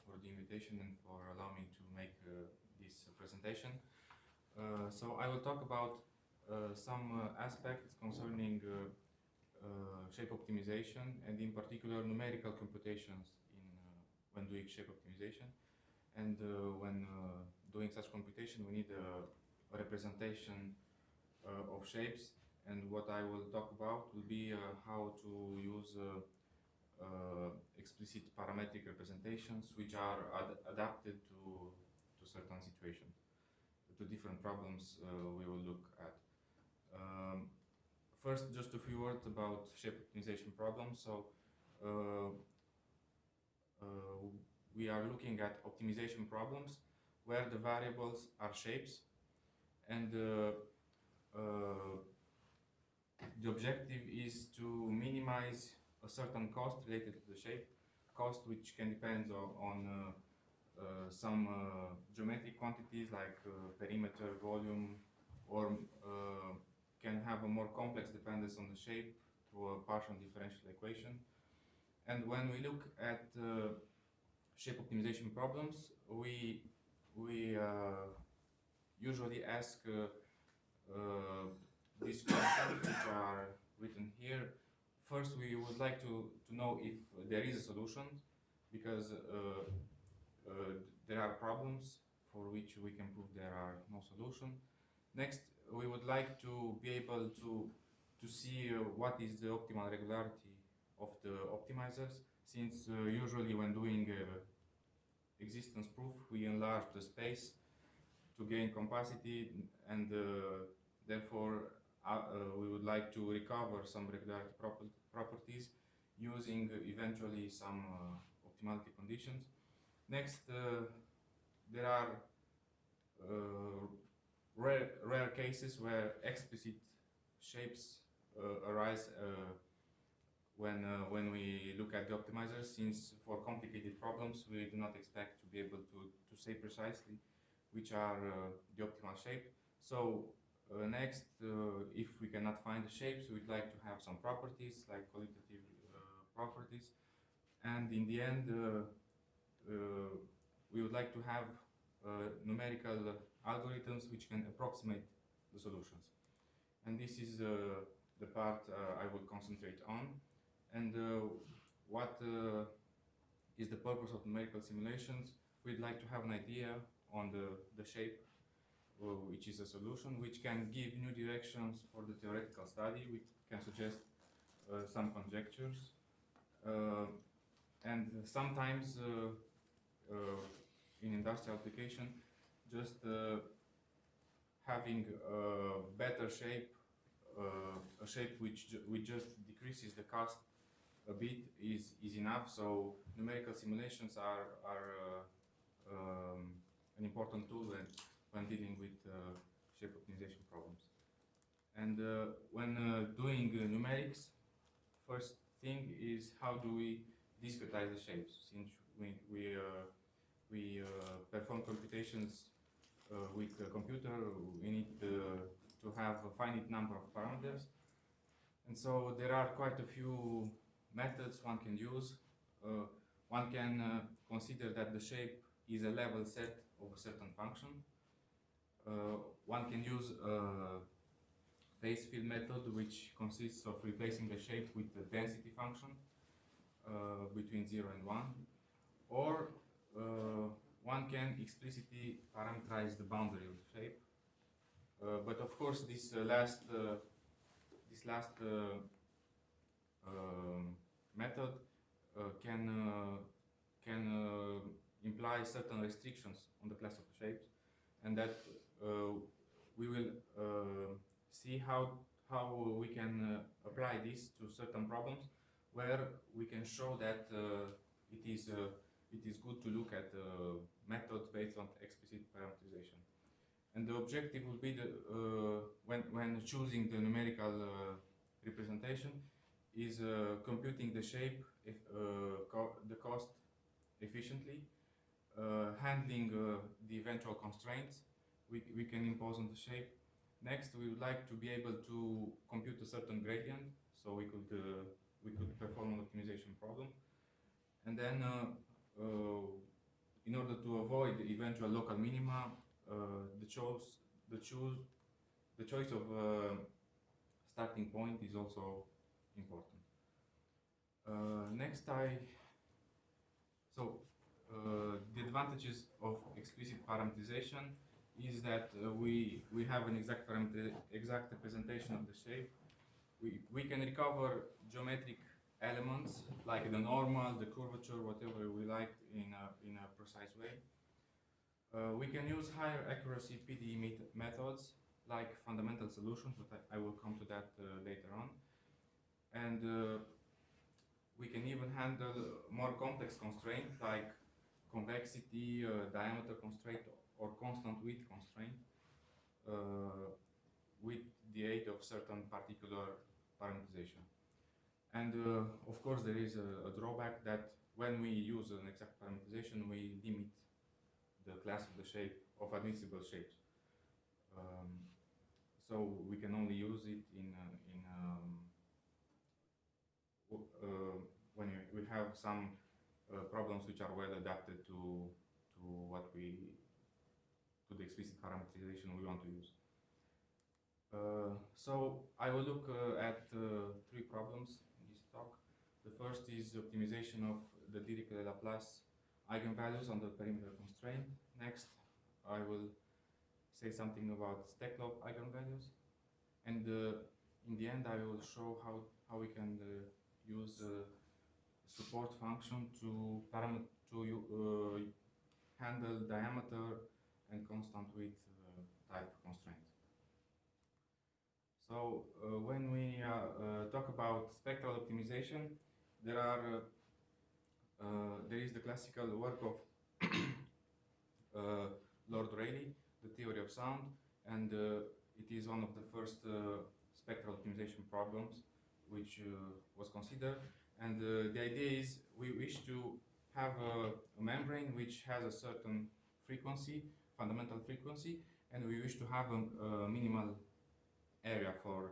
for the invitation and for allowing me to make this presentation. So I will talk about some aspects concerning shape optimization, and in particular numerical computations when doing shape optimization. And when doing such computation, we need a representation of shapes. And what I will talk about will be how to use explicit parametric representations, which are adapted to certain situations, to different problems we will look at. First, just a few words about shape optimization problems. So we are looking at optimization problems where the variables are shapes, and the objective is to minimize a certain cost related to the shape, cost which can depend on some geometric quantities like perimeter, volume, or can have a more complex dependence on the shape through a partial differential equation. And when we look at shape optimization problems, we usually ask these questions, which are written here. First, we would like to know if there is a solution, because there are problems for which we can prove there are no solution. Next, we would like to be able to see what is the optimal regularity of the optimizers, since usually when doing existence proof, we enlarge the space to gain compacity, and therefore we would like to recover some regularity properties using eventually some optimality conditions. Next, there are rare cases where explicit shapes arise when we look at the optimizers, since for complicated problems we do not expect to be able to say precisely which are the optimal shape. So next, if we cannot find the shapes, we'd like to have some properties like qualitative properties, and in the end we would like to have numerical algorithms which can approximate the solutions. And this is the part I will concentrate on. And what is the purpose of numerical simulations? We'd like to have an idea on the shape, which is a solution, which can give new directions for the theoretical study, which can suggest some conjectures. And sometimes in industrial application, just having a better shape, a shape which just decreases the cost a bit is enough. So numerical simulations are an important tool when dealing with shape optimization problems. And when doing numerics, first thing is how do we discretize the shapes? Since we perform computations with a computer, we need to have a finite number of parameters. And so there are quite a few methods one can use. One can consider that the shape is a level set of a certain function. One can use a phase field method, which consists of replacing the shape with the density function between 0 and 1. Or one can explicitly parameterize the boundary of the shape. But of course, this last method can imply certain restrictions on the class of the shapes, and that we will see how we can apply this to certain problems where we can show that it is good to look at methods based on explicit parameterization. And the objective will be when choosing the numerical representation is computing the shape, the cost efficiently, handling the eventual constraints we can impose on the shape. Next, we would like to be able to compute a certain gradient, so we could perform an optimization problem. And then in order to avoid eventual local minima, the choice of starting point is also important. Next, the advantages of explicit parametrization is that we have an exact representation of the shape. We can recover geometric elements like the normal, the curvature, whatever we like in a precise way. We can use higher accuracy PDE methods like fundamental solutions, but I will come to that later on. And we can even handle more complex constraints like convexity, diameter constraint, or constant width constraint with the aid of certain particular parameterization. And of course, there is a drawback that when we use an exact parameterization, we limit the class of the shape of admissible shapes. So we can only use it when we have some problems which are well adapted to the explicit parameterization we want to use. So I will look at three problems in this talk. The first is optimization of the Dirichlet-Laplace eigenvalues under perimeter constraint. Next, I will say something about Steklov eigenvalues, and in the end, I will show how we can use support function to handle diameter and constant width type constraints. So when we talk about spectral optimization, there is the classical work of Lord Rayleigh, the theory of sound, and it is one of the first spectral optimization problems which was considered. And the idea is we wish to have a membrane which has a certain frequency, fundamental frequency, and we wish to have a minimal area for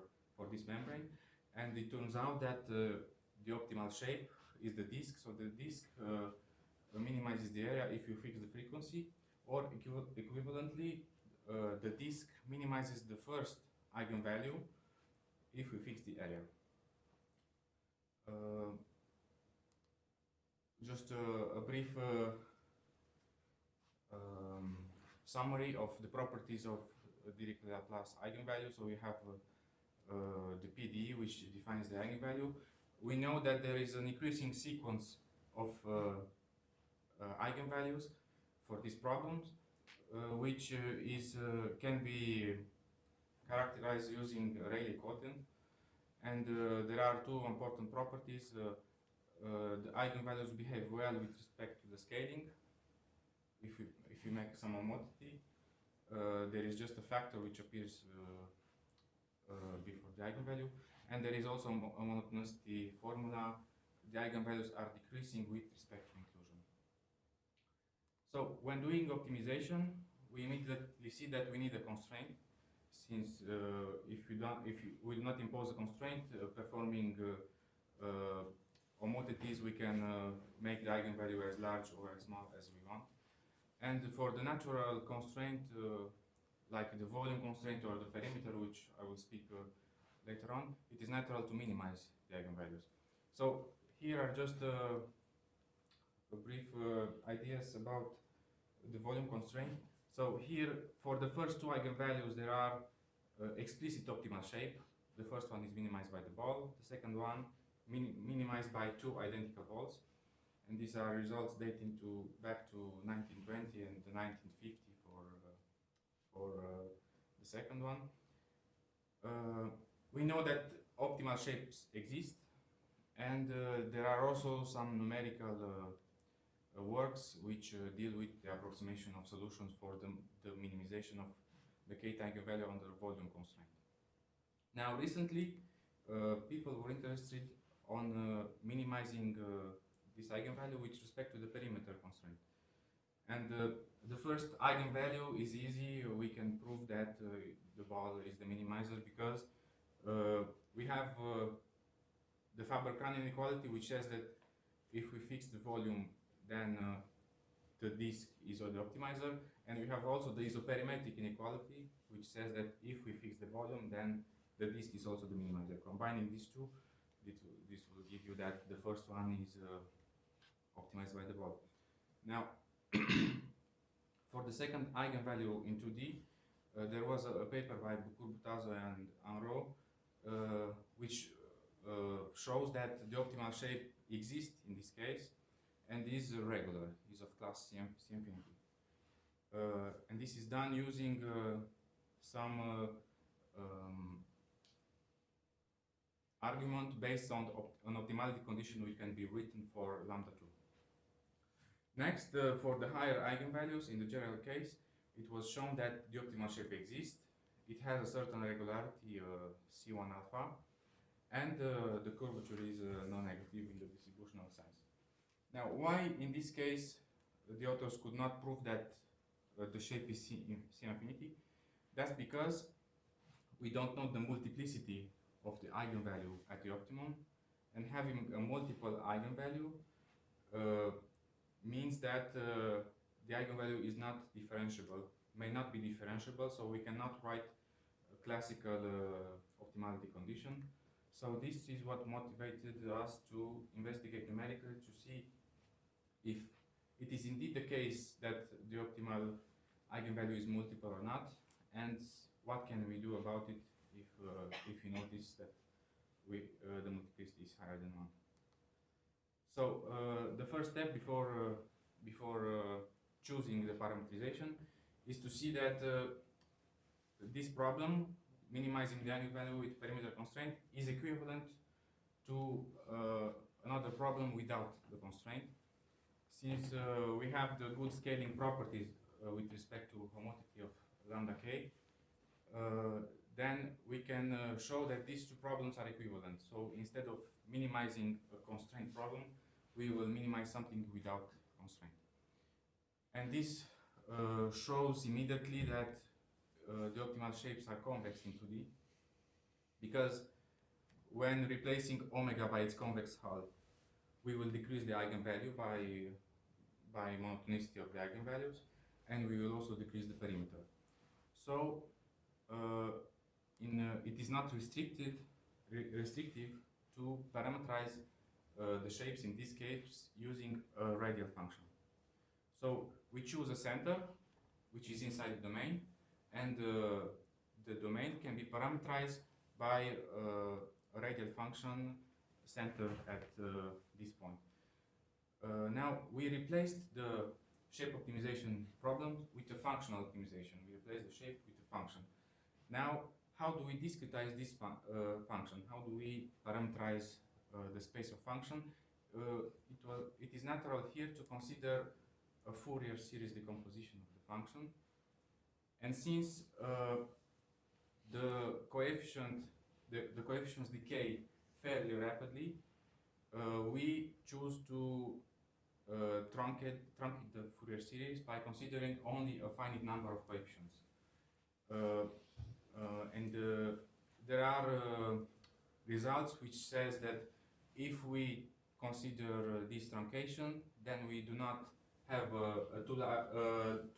this membrane. And it turns out that the optimal shape is the disk. So the disk minimizes the area if you fix the frequency, or equivalently, the disk minimizes the first eigenvalue if we fix the area. Just a brief summary of the properties of Dirichlet-Laplace eigenvalue. So we have the PDE, which defines the eigenvalue. We know that there is an increasing sequence of eigenvalues for these problems, which can be characterized using Rayleigh quotient. And there are two important properties. The eigenvalues behave well with respect to the scaling. If you make some homotopy, there is just a factor which appears before the eigenvalue, and there is also a monotonicity formula. The eigenvalues are decreasing with respect to inclusion. So when doing optimization, we immediately see that we need a constraint, since if we will not impose a constraint, performing homotheties, we can make the eigenvalue as large or as small as we want. And for the natural constraint, like the volume constraint or the perimeter, which I will speak later on, it is natural to minimize the eigenvalues. So here are just brief ideas about the volume constraint. So here, for the first two eigenvalues, there are explicit optimal shape. The first one is minimized by the ball. The second one minimized by two identical balls. And these are results dating back to 1920 and 1950 for the second one. We know that optimal shapes exist, and there are also some numerical works which deal with the approximation of solutions for the minimization of the kth eigenvalue under volume constraint. Now, recently, people were interested on minimizing this eigenvalue with respect to the perimeter constraint. And the first eigenvalue is easy. We can prove that the ball is the minimizer because we have the Faber-Cran inequality, which says that if we fix the volume, then the disk is the optimizer. And we have also the isoperimetric inequality, which says that if we fix the volume, then the disk is also the minimizer. Combining these two, this will give you that the first one is optimized by the volume. Now, for the second eigenvalue in 2D, there was a paper by Bucur-Butazo and Enro, which shows that the optimal shape exists in this case and is regular, is of class C infinity. And this is done using some argument based on an optimality condition which can be written for lambda 2. Next, for the higher eigenvalues, in the general case, it was shown that the optimal shape exists. It has a certain regularity, C1 alpha, and the curvature is non-negative in the distributional sense. Now, why in this case the authors could not prove that the shape is C infinity? That's because we don't know the multiplicity of the eigenvalue at the optimum, and having a multiple eigenvalue means that the eigenvalue is not differentiable, may not be differentiable, so we cannot write a classical optimality condition. So this is what motivated us to investigate numerically to see if it is indeed the case that the optimal eigenvalue is multiple or not, and what can we do about it if we notice that the multiplicity is higher than 1. So the first step before choosing the parametrization is to see that this problem, minimizing the eigenvalue with perimeter constraint, is equivalent to another problem without the constraint. Since we have the good scaling properties with respect to homotopy of lambda k, then we can show that these two problems are equivalent. So instead of minimizing a constraint problem, we will minimize something without constraint. And this shows immediately that the optimal shapes are convex in 2D, because when replacing omega by its convex hull, we will decrease the eigenvalue by monotonicity of the eigenvalues, and we will also decrease the perimeter. So it is not restrictive to parameterize the shapes in this case using a radial function. So we choose a center which is inside the domain, and the domain can be parameterized by a radial function centered at this point. Now we replaced the shape optimization problem with a functional optimization. We replace the shape with a function. Now, how do we discretize this function? How do we parameterize the space of function? It is natural here to consider a Fourier series decomposition of the function. And since the coefficients decay fairly rapidly, we choose to truncate the Fourier series by considering only a finite number of coefficients. There are results which says that if we consider this truncation, then we do not have a too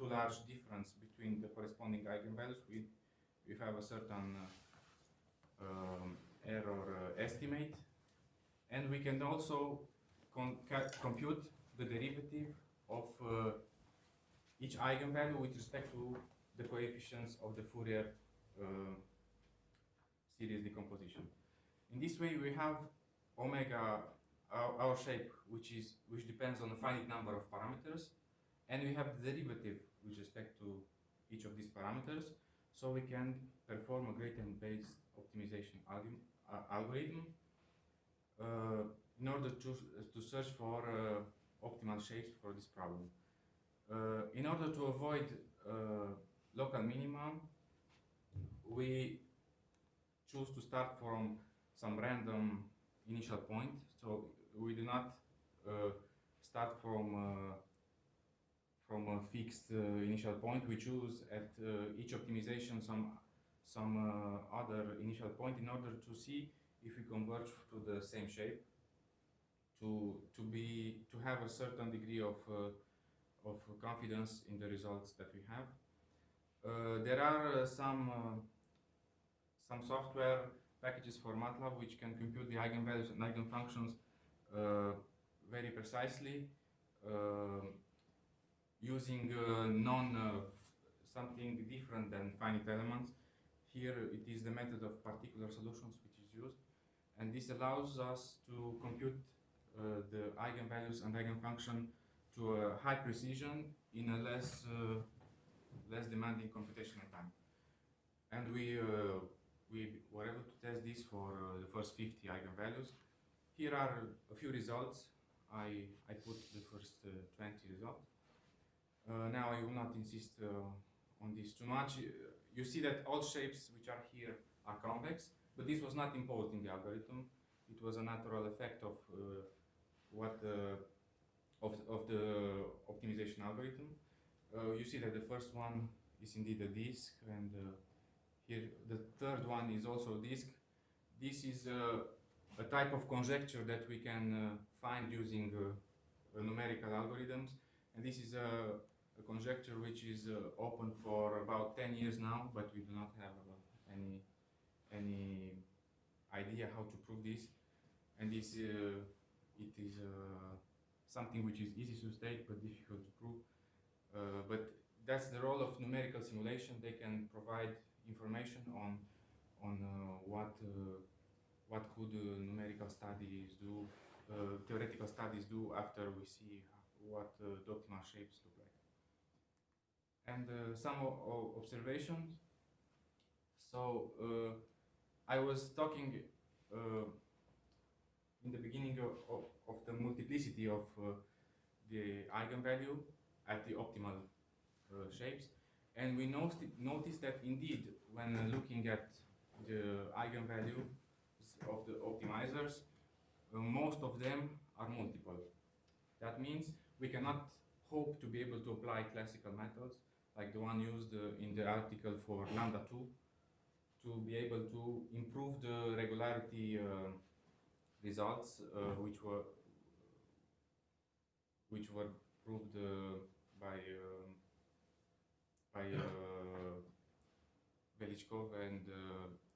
large difference between the corresponding eigenvalues. We have a certain error estimate, and we can also compute the derivative of each eigenvalue with respect to the coefficients of the Fourier series decomposition. In this way, we have omega, our shape, which depends on a finite number of parameters, and we have the derivative with respect to each of these parameters, so we can perform a gradient-based optimization algorithm in order to search for optimal shapes for this problem. In order to avoid local minimum, we choose to start from some random initial point. So we do not start from a fixed initial point. We choose at each optimization some other initial point in order to see if we converge to the same shape, to have a certain degree of confidence in the results that we have. There are some software packages for MATLAB which can compute the eigenvalues and eigenfunctions very precisely using something different than finite elements. Here it is the method of particular solutions which is used, and this allows us to compute the eigenvalues and eigenfunction to a high precision in a less demanding computational time. And we were able to test this for the first 50 eigenvalues. Here are a few results. I put the first 20 results. Now I will not insist on this too much. You see that all shapes which are here are convex, but this was not imposed in the algorithm. It was a natural effect of the optimization algorithm. You see that the first one is indeed a disk, and here the third one is also a disk. This is a type of conjecture that we can find using numerical algorithms, and this is a conjecture which is open for about 10 years now, but we do not have any idea how to prove this. And this it is something which is easy to state but difficult to prove. But that's the role of numerical simulation. They can provide information on what could numerical studies do, theoretical studies do after we see what the optimal shapes look like. And some observations. So I was talking in the beginning of the multiplicity of the eigenvalue at the optimal shapes, and we noticed that indeed when looking at the eigenvalue of the optimizers, most of them are multiple. That means we cannot hope to be able to apply classical methods like the one used in the article for lambda 2 to be able to improve the regularity results which were proved by Velichkov and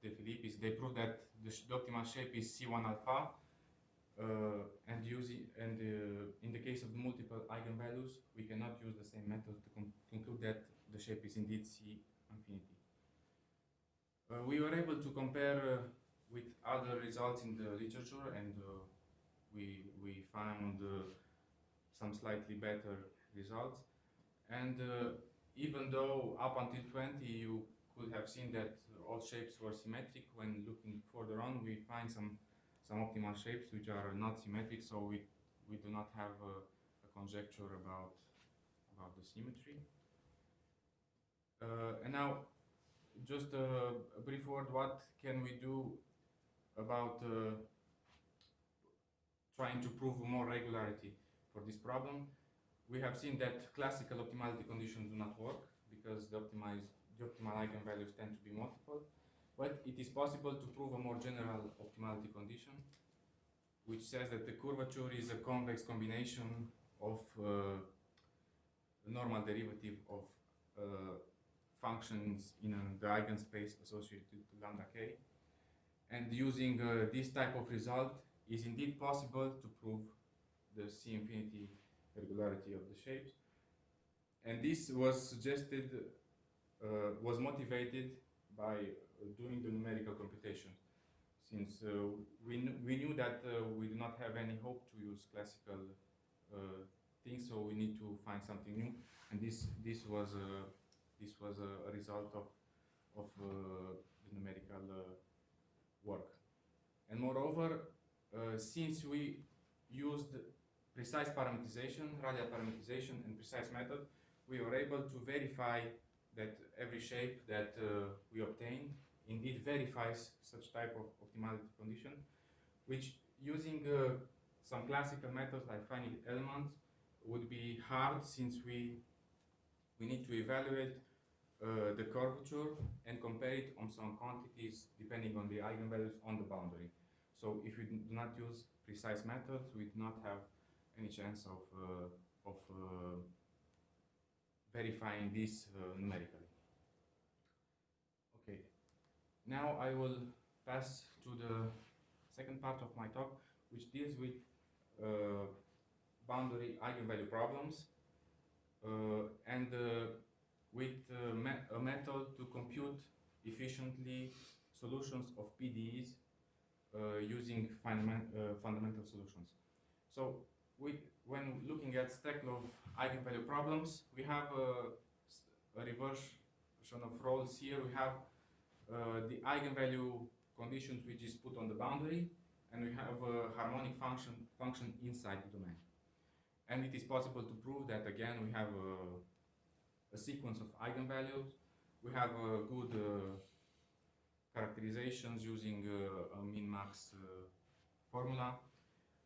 De Filippis. They proved that the optimal shape is C1 alpha, and in the case of the multiple eigenvalues, we cannot use the same method to conclude that the shape is indeed C infinity. We were able to compare with other results in the literature, and we found some slightly better results. And even though up until 20 you could have seen that all shapes were symmetric, when looking further on we find some optimal shapes which are not symmetric, so we do not have a conjecture about the symmetry. And now just a brief word, what can we do about trying to prove more regularity for this problem? We have seen that classical optimality conditions do not work because the optimal eigenvalues tend to be multiple, but it is possible to prove a more general optimality condition, which says that the curvature is a convex combination of the normal derivative of functions in the eigenspace associated to lambda k. And using this type of result is indeed possible to prove the C infinity regularity of the shapes. And this was suggested, was motivated by doing the numerical computation. Since we knew that we do not have any hope to use classical things, so we need to find something new. And this was a result of the numerical work. And moreover, since we used precise parametrization, radial parametrization, and precise method, we were able to verify that every shape that we obtain indeed verifies such type of optimality condition, which using some classical methods like finite elements would be hard, since we need to evaluate the curvature and compare it on some quantities depending on the eigenvalues on the boundary. So if we do not use precise methods, we do not have any chance of verifying this numerically. Okay, now I will pass to the second part of my talk, which deals with boundary eigenvalue problems and with a method to compute efficiently solutions of PDEs using fundamental solutions. So when looking at Steklov eigenvalue problems, we have a reversion of roles here. We have the eigenvalue conditions which is put on the boundary, and we have a harmonic function inside the domain. And it is possible to prove that again we have a sequence of eigenvalues. We have good characterizations using a min-max formula,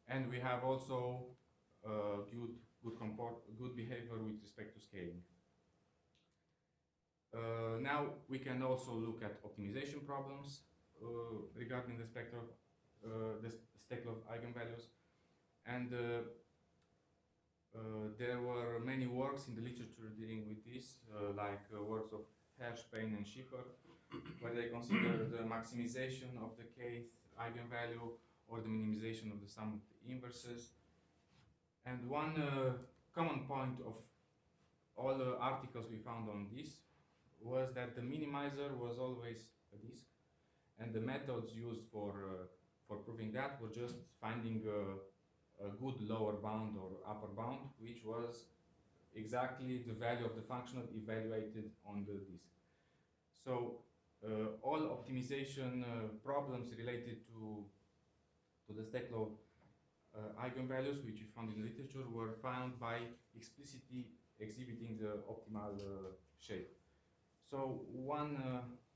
and we have also good behavior with respect to scaling. Now we can also look at optimization problems regarding the Steklov eigenvalues, and there were many works in the literature dealing with this, like works of Hersch, Payne, and Schiffer, where they consider the maximization of the kth eigenvalue or the minimization of the sum of the inverses. And one common point of all the articles we found on this was that the minimizer was always a disk, and the methods used for proving that were just finding a good lower bound or upper bound, which was exactly the value of the functional evaluated on the disk. So all optimization problems related to the Steklov eigenvalues, which we found in the literature, were found by explicitly exhibiting the optimal shape. So one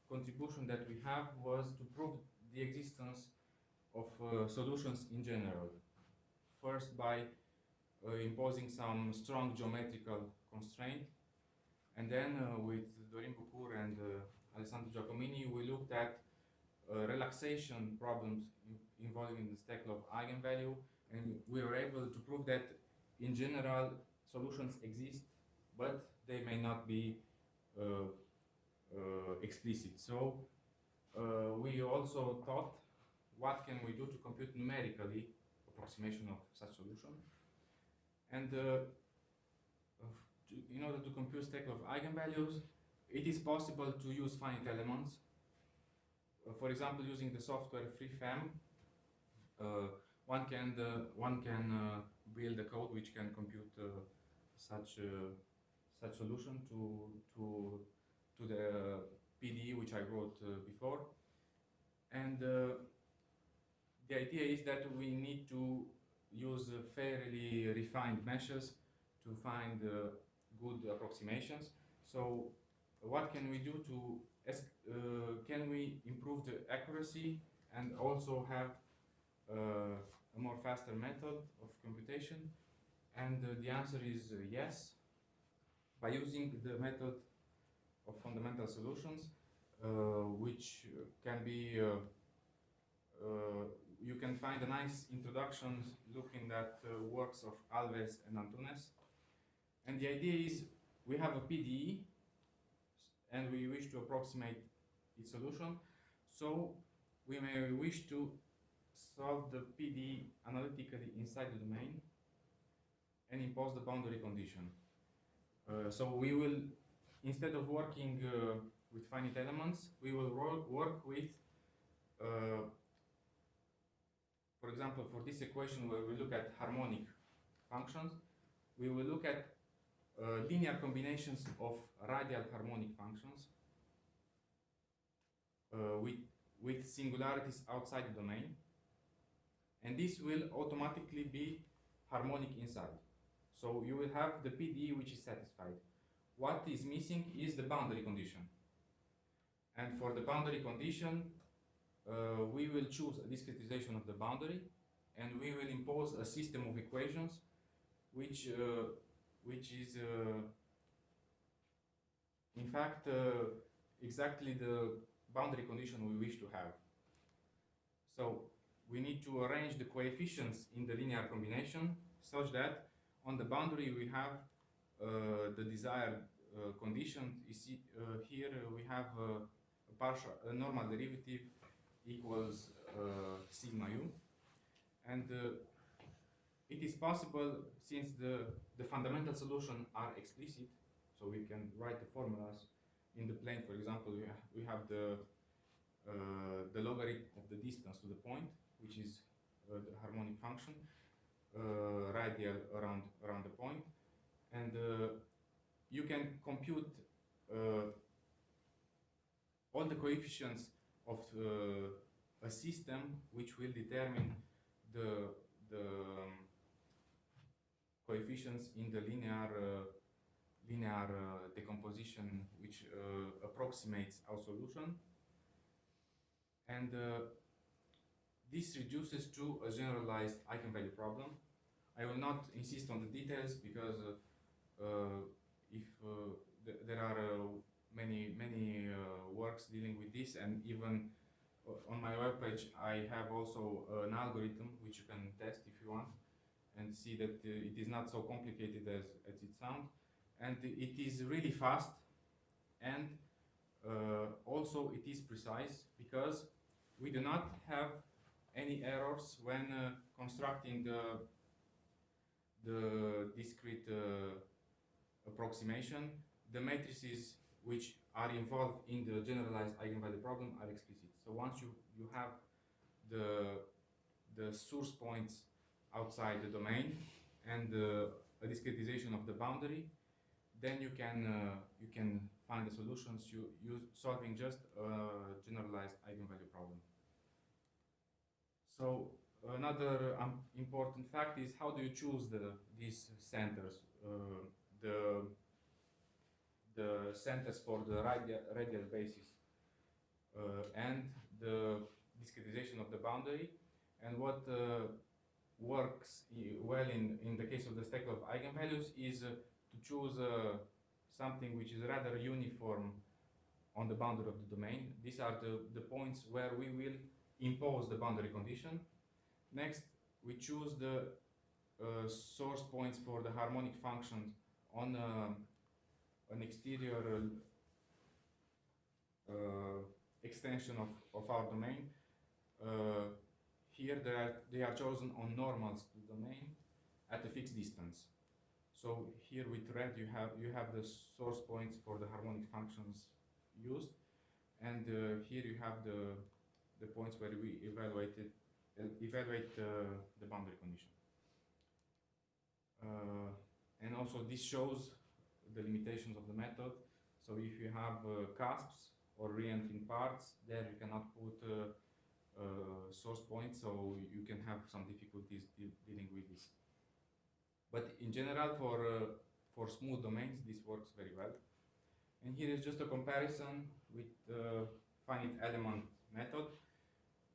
contribution that we have was to prove the existence of solutions in general. First, by imposing some strong geometrical constraint, and then with Dorin Bucur and Alessandro Giacomini, we looked at relaxation problems involving the Steklov eigenvalue, and we were able to prove that in general solutions exist, but they may not be explicit. So we also thought, what can we do to compute numerically approximation of such solution? And in order to compute Steklov eigenvalues, it is possible to use finite elements. For example, using the software FreeFEM, one can build a code which can compute such solution to the PDE which I wrote before. And the idea is that we need to use fairly refined meshes to find good approximations. So what can we do to can we improve the accuracy and also have a more faster method of computation? And the answer is yes. By using the method of fundamental solutions, which can be you can find a nice introduction looking at works of Alves and Antunes. And the idea is we have a PDE and we wish to approximate its solution. So we may wish to solve the PDE analytically inside the domain and impose the boundary condition. So we will, instead of working with finite elements, we will work with for example, for this equation where we look at harmonic functions, we will look at linear combinations of radial harmonic functions with singularities outside the domain, and this will automatically be harmonic inside. So you will have the PDE which is satisfied. What is missing is the boundary condition. And for the boundary condition, we will choose a discretization of the boundary, and we will impose a system of equations which is in fact exactly the boundary condition we wish to have. So we need to arrange the coefficients in the linear combination such that on the boundary we have the desired condition. Here we have a normal derivative equals sigma u, and it is possible, since the fundamental solutions are explicit, so we can write the formulas in the plane. For example, we have the logarithm of the distance to the point, which is the harmonic function, radial around the point, and you can compute all the coefficients of a system, which will determine the coefficients in the linear decomposition, which approximates our solution, and this reduces to a generalized eigenvalue problem. I will not insist on the details because there are many works dealing with this, and even on my webpage I have also an algorithm which you can test if you want and see that it is not so complicated as it sounds, and it is really fast, and also it is precise because we do not have any errors when constructing the discrete approximation. The matrices which are involved in the generalized eigenvalue problem are explicit. So once you have the source points outside the domain and a discretization of the boundary, then you can find the solutions solving just a generalized eigenvalue problem. So another important fact is how do you choose these centers, the centers for the radial basis and the discretization of the boundary, and what works well in the case of the stack of eigenvalues is to choose something which is rather uniform on the boundary of the domain. These are the points where we will impose the boundary condition. Next, we choose the source points for the harmonic function on an exterior extension of our domain. Here they are chosen on normals to the domain at a fixed distance. So here with red you have the source points for the harmonic functions used, and here you have the points where we evaluate the boundary condition. And also this shows the limitations of the method. So if you have cusps or re-entering parts, there you cannot put source points, so you can have some difficulties dealing with this. But in general, for smooth domains, this works very well. And here is just a comparison with the finite element method.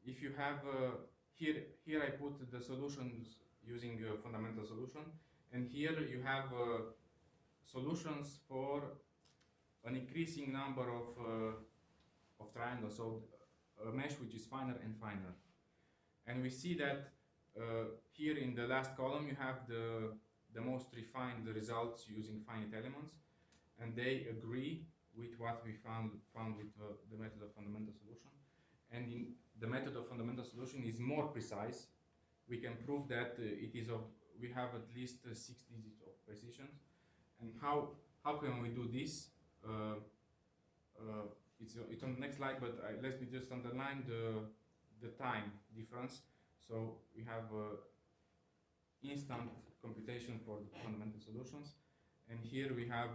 If you have here I put the solutions using a fundamental solution, and here you have solutions for an increasing number of triangles, so a mesh which is finer and finer. And we see that here in the last column you have the most refined results using finite elements, and they agree with what we found with the method of fundamental solution. And in the method of fundamental solution is more precise. We can prove that we have at least 6 digits of precision. And how can we do this? It's on the next slide, but let me just underline the time difference. So we have instant computation for the fundamental solutions, and here we have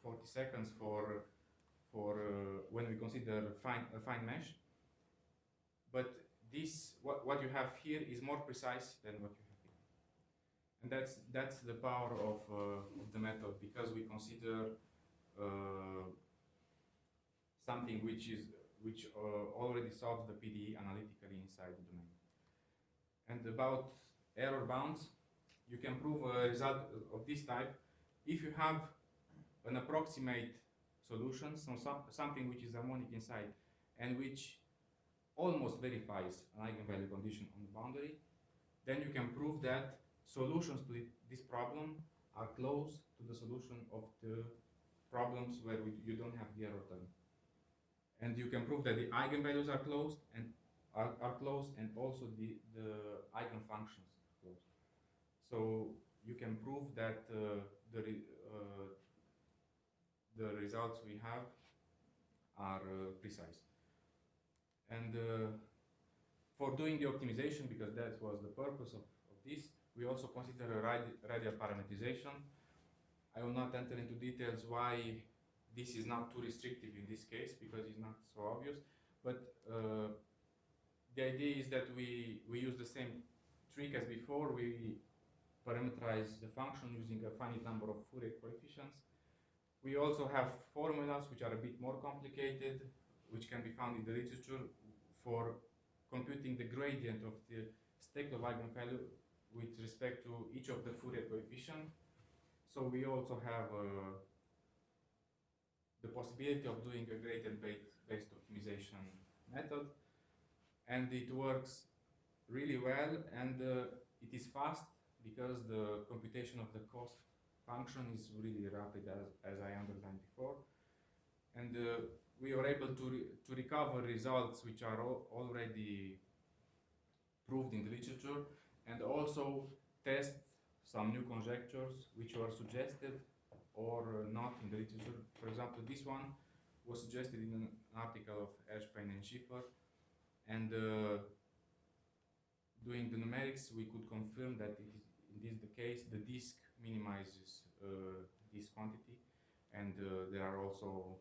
40 seconds for when we consider a fine mesh. But this what you have here is more precise than what you have here, and that's the power of the method, because we consider something which already solves the PDE analytically inside the domain. And about error bounds, you can prove a result of this type if you have an approximate solution, so something which is harmonic inside and which almost verifies an eigenvalue condition on the boundary, then you can prove that solutions to this problem are close to the solution of the problems where you don't have the error term. And you can prove that the eigenvalues are closed and are closed, and also the eigenfunctions are closed. So you can prove that the results we have are precise. And for doing the optimization, because that was the purpose of this, we also consider a radial parametrization. I will not enter into details why this is not too restrictive in this case, because it's not so obvious. But the idea is that we use the same trick as before. We parameterize the function using a finite number of Fourier coefficients. We also have formulas which are a bit more complicated, which can be found in the literature for computing the gradient of the spectral eigenvalue with respect to each of the Fourier coefficients. So we also have the possibility of doing a gradient-based optimization method, and it works really well, and it is fast because the computation of the cost function is really rapid, as I underlined before, and we are able to recover results which are already proved in the literature, and also test some new conjectures which were suggested or not in the literature. For example, this one was suggested in an article of Erskine and Schiffer, and doing the numerics, we could confirm that it is the case. The disk minimizes this quantity, and there are also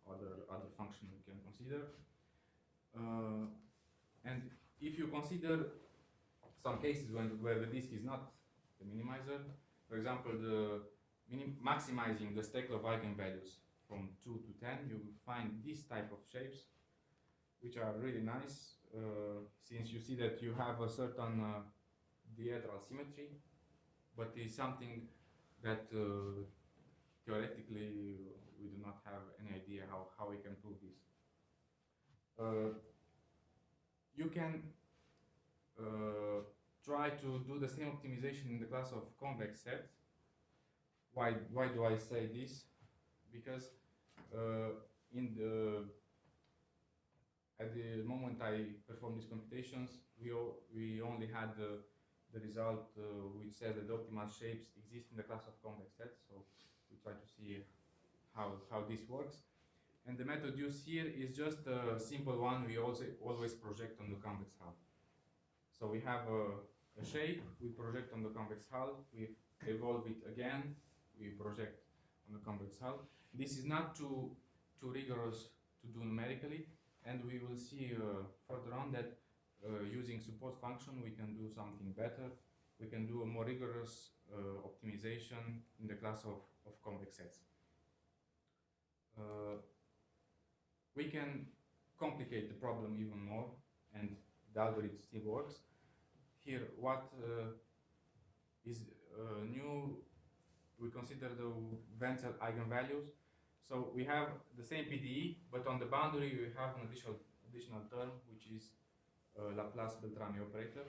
other functions we can consider. And if you consider some cases where the disk is not the minimizer, for example, maximizing the Steklov eigenvalues from 2 to 10, you will find this type of shapes, which are really nice, since you see that you have a certain dihedral symmetry, but it's something that theoretically we do not have any idea how we can prove this. You can try to do the same optimization in the class of convex sets. Why do I say this? Because at the moment I performed these computations, we only had the result which says that the optimal shapes exist in the class of convex sets. So we try to see how this works. And the method used here is just a simple one we also always project on the convex hull. So we have a shape, we project on the convex hull, we evolve it again, we project on the convex hull. This is not too rigorous to do numerically, and we will see further on that using support function we can do something better. We can do a more rigorous optimization in the class of convex sets. We can complicate the problem even more, and the algorithm still works. Here, what is new, we consider the Wenzel eigenvalues. So we have the same PDE, but on the boundary we have an additional term, which is Laplace-Beltrami operator.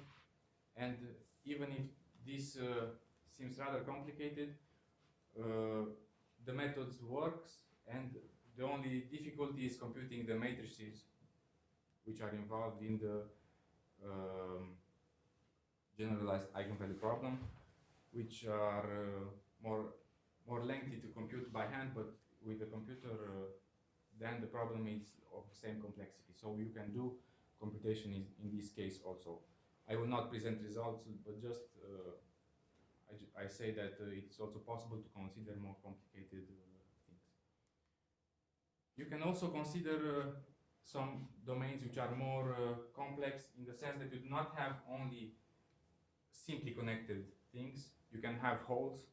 And even if this seems rather complicated, the methods works, and the only difficulty is computing the matrices which are involved in the generalized eigenvalue problem, which are more lengthy to compute by hand, but with the computer, then the problem is of the same complexity. So you can do computation in this case also. I will not present results, but just I say that it's also possible to consider more complicated things. You can also consider some domains which are more complex, in the sense that you do not have only simply connected things. You can have holes,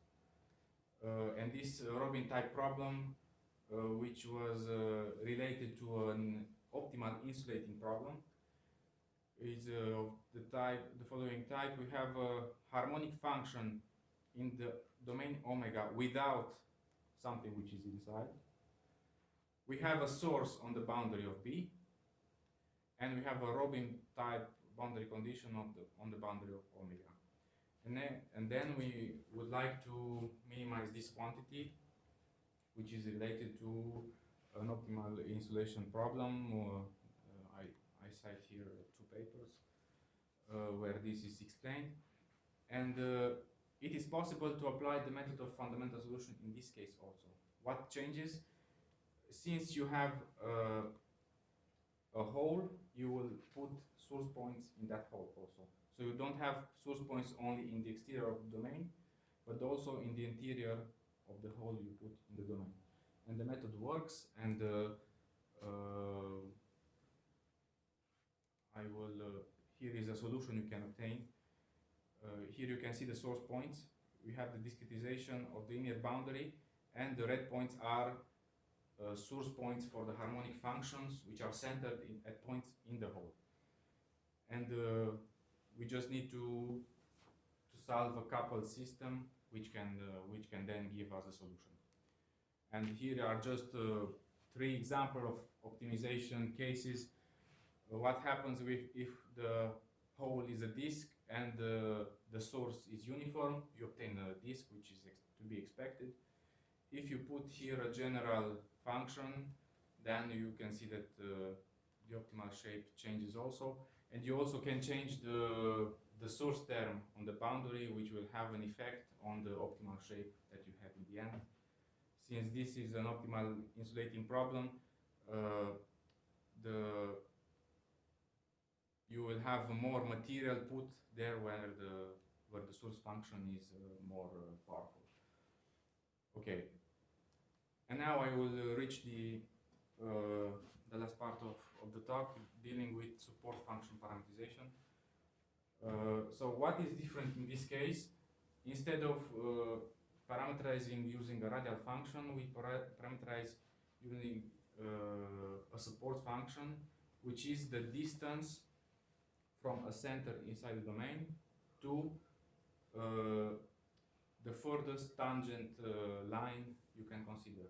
and this Robin type problem, which was related to an optimal insulating problem, is of the following type. We have a harmonic function in the domain omega without something which is inside. We have a source on the boundary of B, and we have a Robin type boundary condition on the boundary of omega. And then we would like to minimize this quantity, which is related to an optimal insulation problem. I cite here 2 papers where this is explained. And it is possible to apply the method of fundamental solution in this case also. What changes? Since you have a hole, you will put source points in that hole also. So you don't have source points only in the exterior of the domain, but also in the interior of the hole you put in the domain. And the method works, and here is a solution you can obtain. Here you can see the source points. We have the discretization of the inner boundary, and the red points are source points for the harmonic functions, which are centered at points in the hole. And we just need to solve a coupled system, which can then give us a solution. And here are just 3 examples of optimization cases. What happens if the hole is a disk and the source is uniform? You obtain a disk, which is to be expected. If you put here a general function, then you can see that the optimal shape changes also. And you also can change the source term on the boundary, which will have an effect on the optimal shape that you have in the end. Since this is an optimal insulating problem, you will have more material put there where the source function is more powerful. Okay. And now I will reach the last part of the talk, dealing with support function parametrization. So what is different in this case? Instead of parameterizing using a radial function, we parameterize using a support function, which is the distance from a center inside the domain to the furthest tangent line you can consider.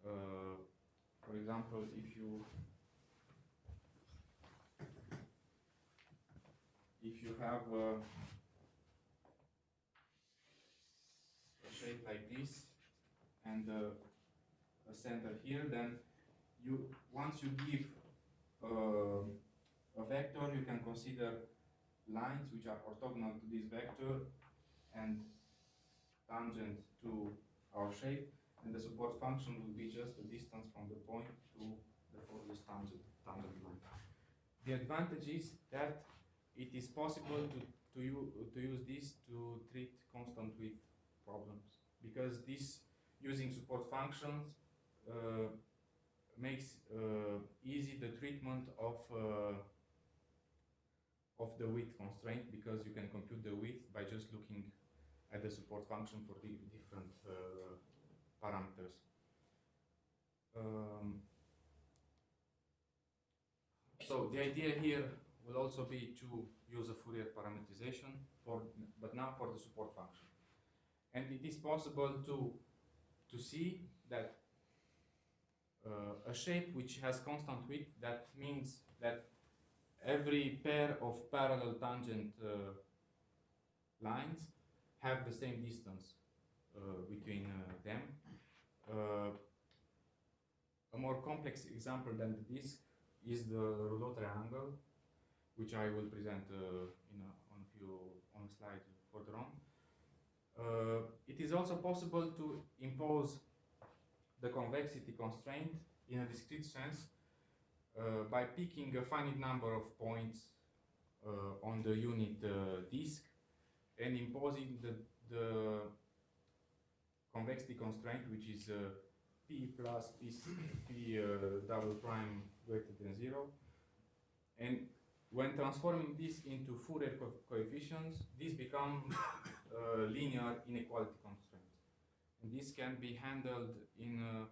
For example, if you have a shape like this and a center here, then once you give a vector, you can consider lines which are orthogonal to this vector and tangent to our shape, and the support function will be just the distance from the point to the furthest tangent line. The advantage is that it is possible to use this to treat constant width problems, because this using support functions makes easy the treatment of the width constraint, because you can compute the width by just looking at the support function for the different parameters. So the idea here will also be to use a Fourier parametrization but now for the support function. And it is possible to see that a shape which has constant width, that means that every pair of parallel tangent lines have the same distance between them. A more complex example than the disk is the Rouleau triangle, which I will present on a slide further on. It is also possible to impose the convexity constraint in a discrete sense by picking a finite number of points on the unit disk and imposing the convexity constraint, which is p plus p double prime greater than 0. And when transforming this into Fourier coefficients, this becomes linear inequality constraints. And this can be handled in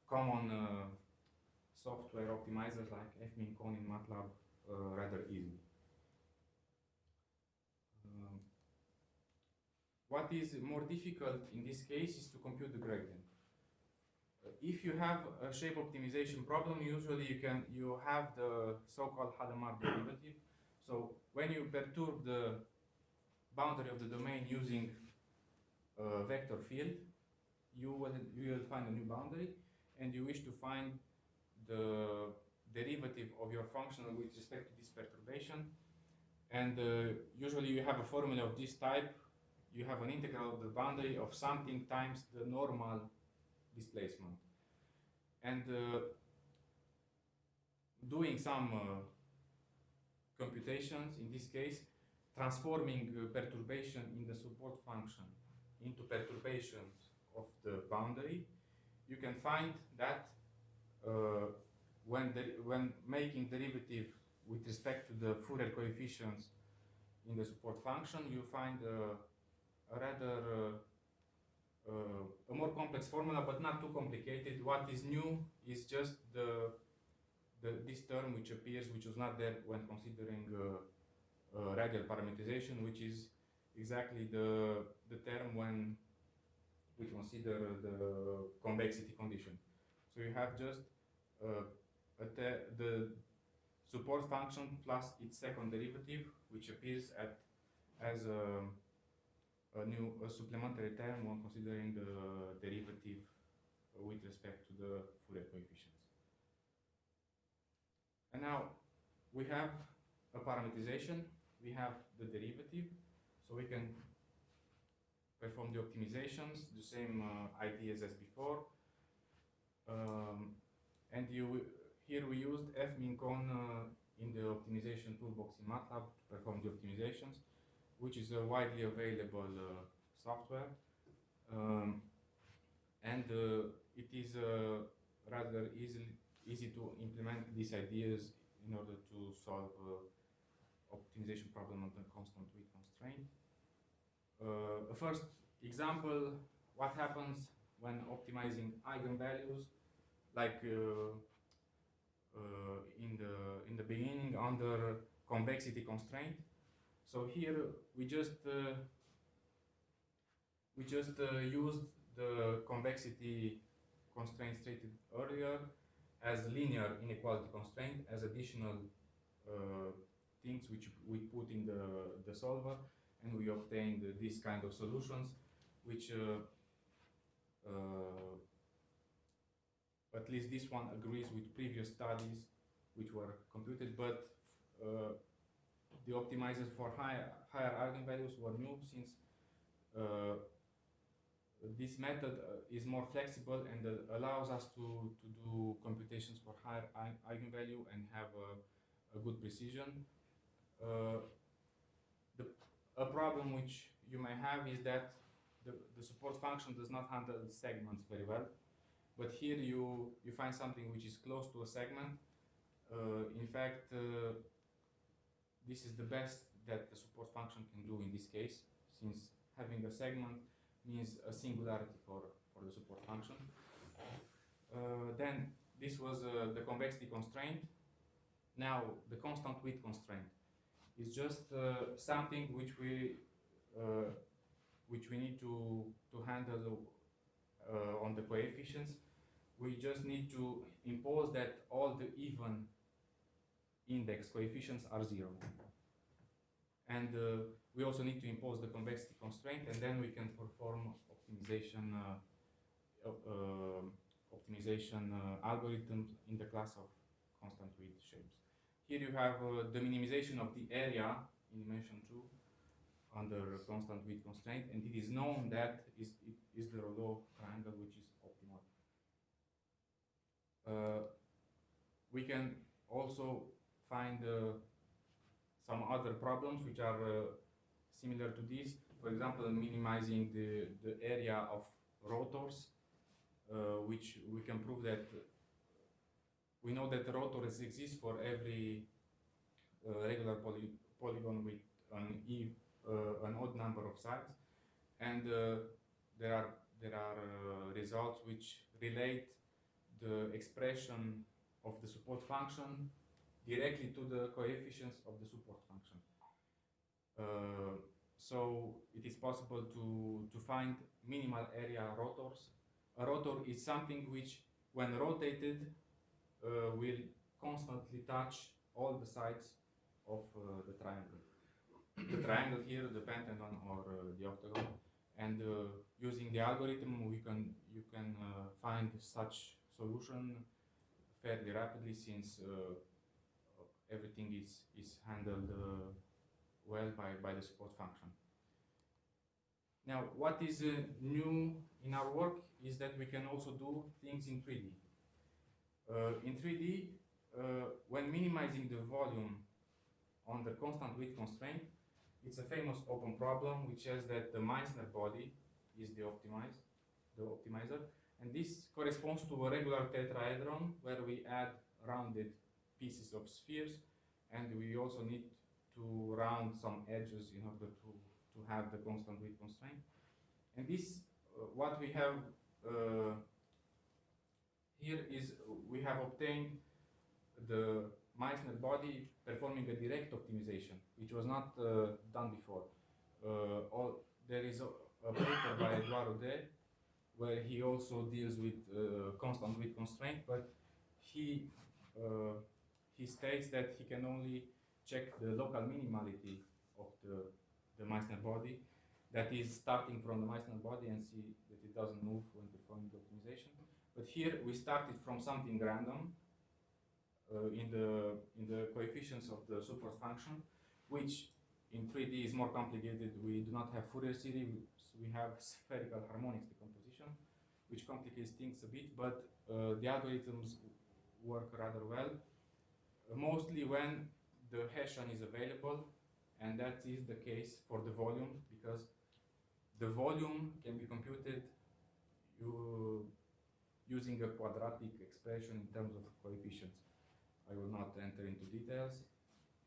common software optimizers like fmin-con in MATLAB rather easily. What is more difficult in this case is to compute the gradient. If you have a shape optimization problem, usually you have the so-called Hadamard derivative. So when you perturb the boundary of the domain using a vector field, you will find a new boundary, and you wish to find the derivative of your function with respect to this perturbation. And usually you have a formula of this type. You have an integral of the boundary of something times the normal displacement. And doing some computations, in this case, transforming perturbation in the support function into perturbations of the boundary, you can find that when making derivative with respect to the Fourier coefficients in the support function, you find a rather a more complex formula, but not too complicated. What is new is just this term which appears, which was not there when considering radial parametrization, which is exactly the term when we consider the convexity condition. So you have just the support function plus its second derivative, which appears as a supplementary term when considering the derivative with respect to the Fourier coefficients. And now we have a parametrization, we have the derivative, so we can perform the optimizations, the same ideas as before. And here we used fmincon in the optimization toolbox in MATLAB to perform the optimizations, which is a widely available software. And it is rather easy to implement these ideas in order to solve optimization problem on the constant width constraint. A first example, what happens when optimizing eigenvalues, like in the beginning under convexity constraint. So here we just used the convexity constraint stated earlier as linear inequality constraint as additional things which we put in the solver, and we obtained this kind of solutions, which at least this one agrees with previous studies which were computed, but the optimizers for higher eigenvalues were new, since this method is more flexible and allows us to do computations for higher eigenvalue and have a good precision. A problem which you may have is that the support function does not handle segments very well, but here you find something which is close to a segment. In fact, this is the best that the support function can do in this case, since having a segment means a singularity for the support function. Then this was the convexity constraint. Now the constant width constraint is just something which we need to handle on the coefficients. We just need to impose that all the even index coefficients are 0. And we also need to impose the convexity constraint, and then we can perform optimization algorithms in the class of constant width shapes. Here you have the minimization of the area in dimension 2 under constant width constraint, and it is known that it is the Rollo triangle which is optimal. We can also find some other problems which are similar to this. For example, minimizing the area of rotors, which we can prove that we know that rotors exist for every regular polygon with an odd number of sides, and there are results which relate the expression of the support function directly to the coefficients of the support function. So it is possible to find minimal area rotors a rotor is something which, when rotated, will constantly touch all the sides of the triangle. The triangle here, the pentagon or the octagon, and using the algorithm, you can find such solution fairly rapidly, since everything is handled well by the support function. Now, what is new in our work is that we can also do things in 3D. In 3D, when minimizing the volume on the constant width constraint, it's a famous open problem which says that the Meissner body is the optimizer, and this corresponds to a regular tetrahedron where we add rounded pieces of spheres, and we also need to round some edges in order to have the constant width constraint. And this, what we have here is we have obtained the Meissner body performing a direct optimization, which was not done before. There is a paper by Edouard Rodet where he also deals with constant width constraint, but he states that he can only check the local minimality of the Meissner body, that is starting from the Meissner body, and see that it doesn't move when performing the optimization. But here we started from something random in the coefficients of the support function, which in 3D is more complicated. We do not have Fourier series, we have spherical harmonics decomposition, which complicates things a bit, but the algorithms work rather well, mostly when the Hessian is available, and that is the case for the volume, because the volume can be computed using a quadratic expression in terms of coefficients. I will not enter into details.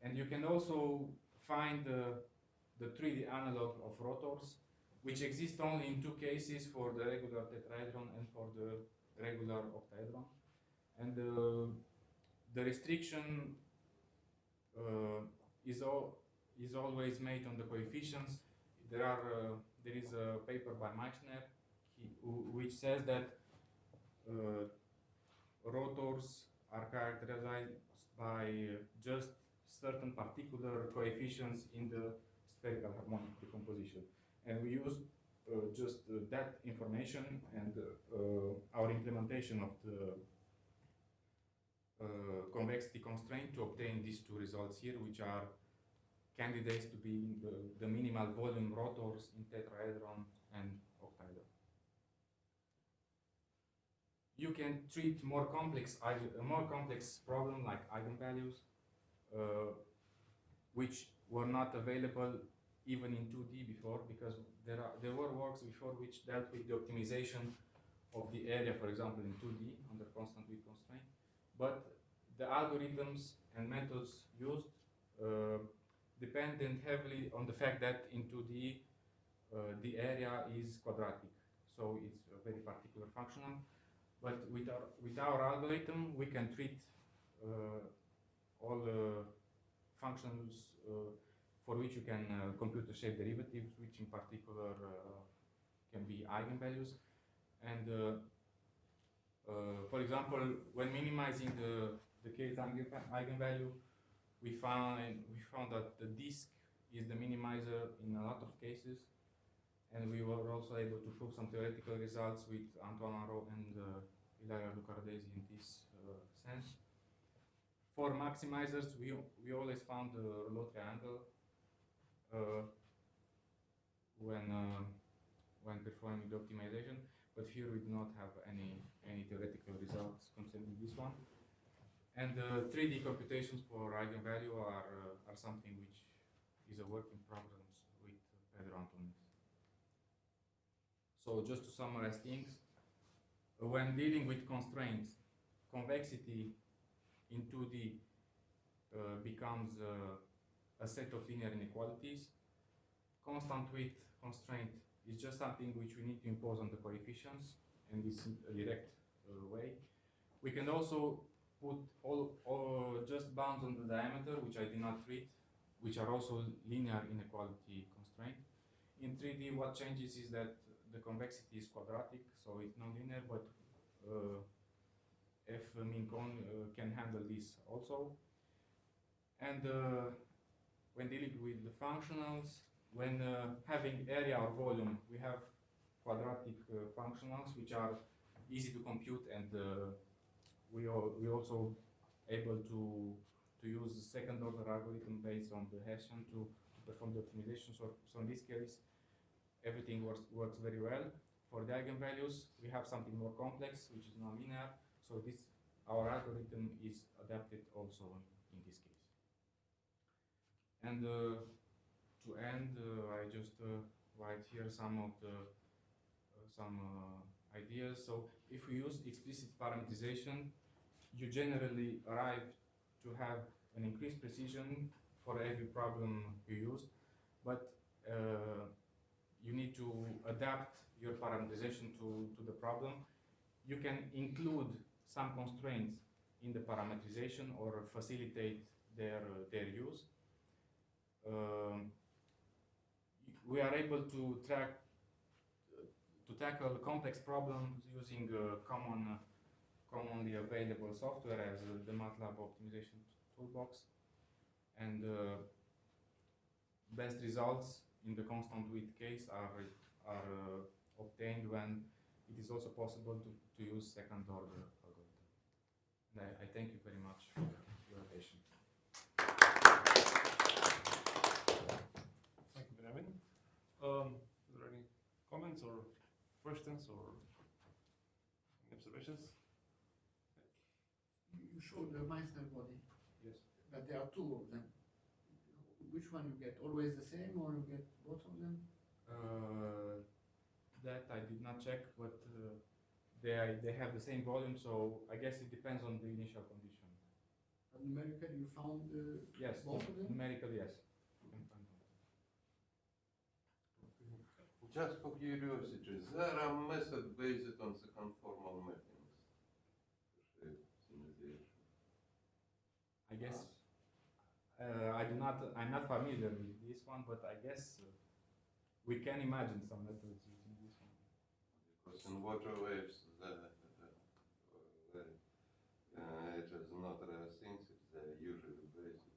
And you can also find the 3D analog of rotors, which exist only in two cases, for the regular tetrahedron and for the regular octahedron. And the restriction is always made on the coefficients. There is a paper by Meissner which says that rotors are characterized by just certain particular coefficients in the spherical harmonic decomposition. And we use just that information and our implementation of the convexity constraint to obtain these two results here, which are candidates to be the minimal volume rotors in tetrahedron and octahedron. You can treat a more complex problem like eigenvalues, which were not available even in 2D before, because there were works before which dealt with the optimization of the area, for example, in 2D under constant width constraint. But the algorithms and methods used depended heavily on the fact that in 2D the area is quadratic, so it's a very particular functional. But with our algorithm, we can treat all functions for which you can compute the shape derivatives, which in particular can be eigenvalues. And for example, when minimizing the kth eigenvalue, we found that the disk is the minimizer in a lot of cases, and we were also able to prove some theoretical results with Antoine Arnaud and Ilaria Lucardesi in this sense. For maximizers, we always found the Rouleau triangle when performing the optimization, but here we do not have any theoretical results concerning this one. And 3D computations for eigenvalue are something which is a work in progress with Pedro Antunes. So just to summarize things, when dealing with constraints, convexity in 2D becomes a set of linear inequalities. Constant width constraint is just something which we need to impose on the coefficients, and this in a direct way. We can also put all just bounds on the diameter, which I did not treat, which are also linear inequality constraint. In 3D, what changes is that the convexity is quadratic, so it's non-linear, but F min con can handle this also. And when dealing with the functionals, when having area or volume, we have quadratic functionals which are easy to compute, and we also able to use the second order algorithm based on the Hessian to perform the optimization. So in this case, everything works very well. For the eigenvalues, we have something more complex, which is nonlinear. So our algorithm is adapted also in this case. And to end, I just write here some of the ideas. So if we use explicit parametrization, you generally arrive to have an increased precision for every problem you use, but you need to adapt your parametrization to the problem. You can include some constraints in the parametrization or facilitate their use. We are able to tackle complex problems using commonly available software as the MATLAB optimization toolbox, and best results in the constant width case are obtained when it is also possible to use second order algorithm. And I thank you very much for your attention. Thank you, Beniamin. Are there any comments or questions or any observations? You showed the Meissner body. Yes. But there are two of them. Which one you get? Always the same, or you get both of them? That I did not check, but they have the same volume, so I guess it depends on the initial condition. And numerically, you found yes, both of them? Numerically, yes. You can find them. Just for curiosity, there are methods based on the conformal mappings. I guess I'm not familiar with this one, but I guess we can imagine some methods using this one. Because in water waves, it is not rare things, they're usually based on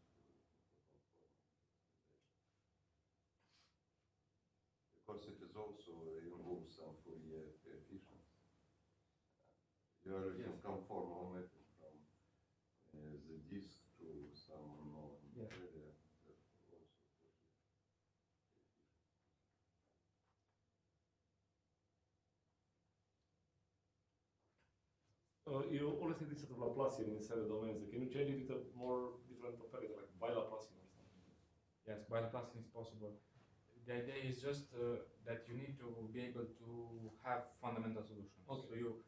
because it is also involves some Fourier coefficients. You are using conformal mapping from the disk to some unknown area. You always need this sort of Laplacian inside the domains. Can you change it with a more different operator, like bi-Laplacian or something? Yes, bi-Laplacian is possible. The idea is just that you need to be able to have fundamental solutions. Okay. So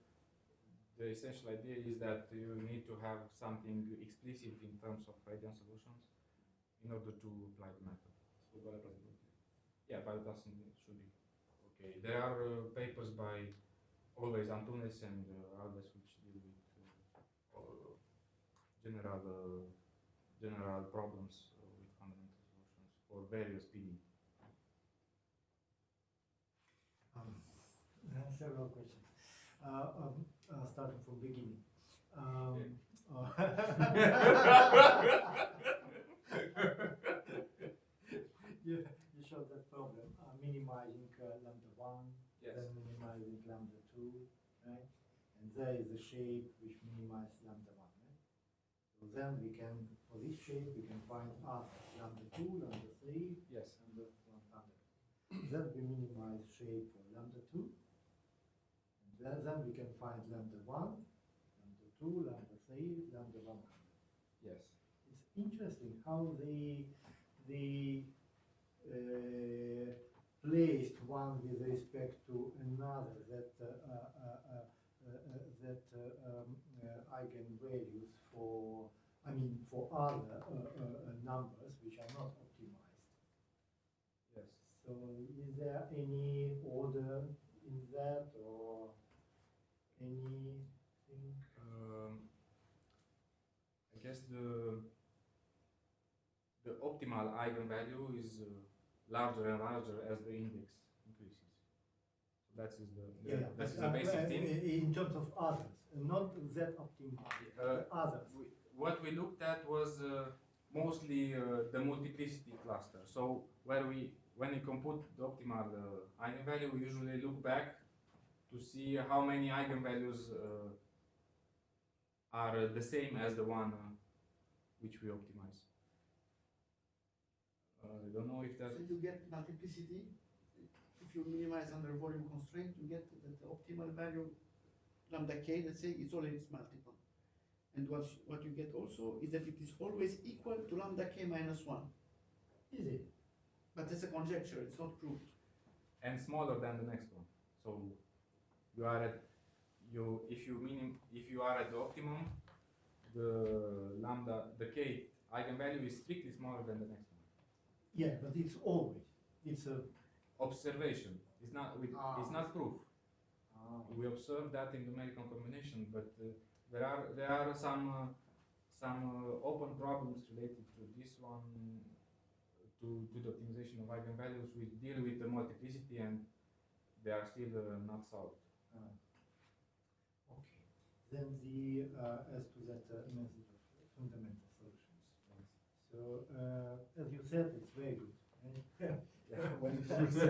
the essential idea is that you need to have something explicit in terms of radial solutions in order to apply the method. So bi-Laplacian. Yeah, bi-Laplacian should be okay. There are papers by always Antunes and others which deal with general problems with fundamental solutions for various PD. Several questions. Starting from beginning. You showed that problem, minimizing lambda 1, Yes. then minimizing lambda 2, right? And there is a shape which minimizes lambda 1, right? So then we can, for this shape, we can find lambda 2, lambda 3, Yes. lambda 100. Then we minimize shape for lambda 2. And then we can find lambda 1, lambda 2, lambda 3, lambda 100. Yes. It's interesting how they placed one with respect to another that eigenvalues for other numbers which are not optimized. Yes. So is there any order in that or anything? I guess the optimal eigenvalue is larger and larger as the index increases. So That is That's the basic thing. in terms of others, not Z optimal, others. What we looked at was mostly the multiplicity cluster. So when we compute the optimal eigenvalue, we usually look back to see how many eigenvalues are the same as the one which we optimize. I don't know if that. So you get multiplicity. If you minimize under volume constraint, you get that the optimal value lambda k, let's say, is always multiple. And what you get also is that it is always equal to lambda k minus 1. Is it? But it's a conjecture, it's not proved. And smaller than the next one. So you are at if you are at the optimum, the k eigenvalue is strictly smaller than the next one. Yeah, but it's always. It's a observation. It's not proof. We observe that in numerical combination, but there are some open problems related to this one, to the optimization of eigenvalues. We deal with the multiplicity, and they are still not solved. Okay. Then the as to that method of fundamental solutions. So as you said, it's very good. When it comes to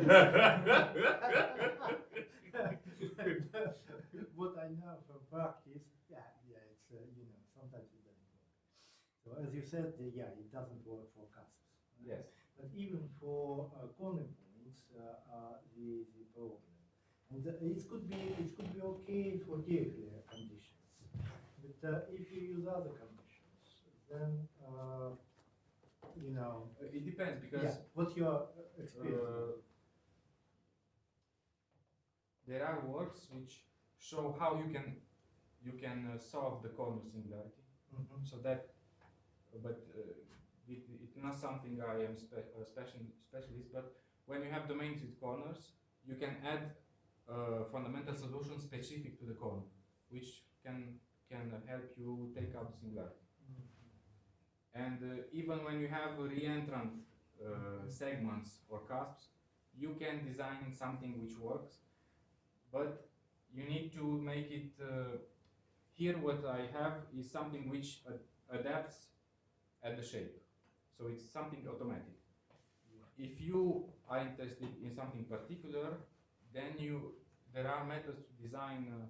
what I know from practice, it's sometimes it doesn't work. So as you said, it doesn't work for cusps. Yes. But even for corner points, the problem. And it could be okay for Dirichlet conditions. But if you use other conditions, then it depends, because what's your experience? There are works which show how you can solve the corner singularity. Mm-hmm. So that, but it's not something I am specialist. But when you have domains with corners, you can add fundamental solution specific to the corner, which can help you take out the singularity. And even when you have re-entrant segments or cusps, you can design something which works, but you need to make it. Here what I have is something which adapts at the shape. So it's something automatic. If you are interested in something particular, then there are methods to design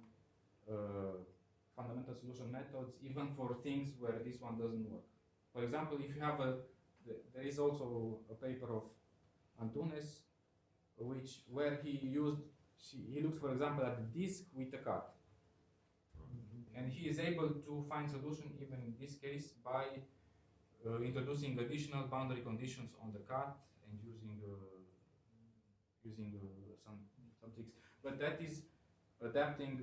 fundamental solution methods even for things where this one doesn't work. For example, if you have there is also a paper of Antunes, where he looks, for example, at the disk with a cut, and he is able to find solution even in this case by introducing additional boundary conditions on the cut and using some tricks. But that is adapting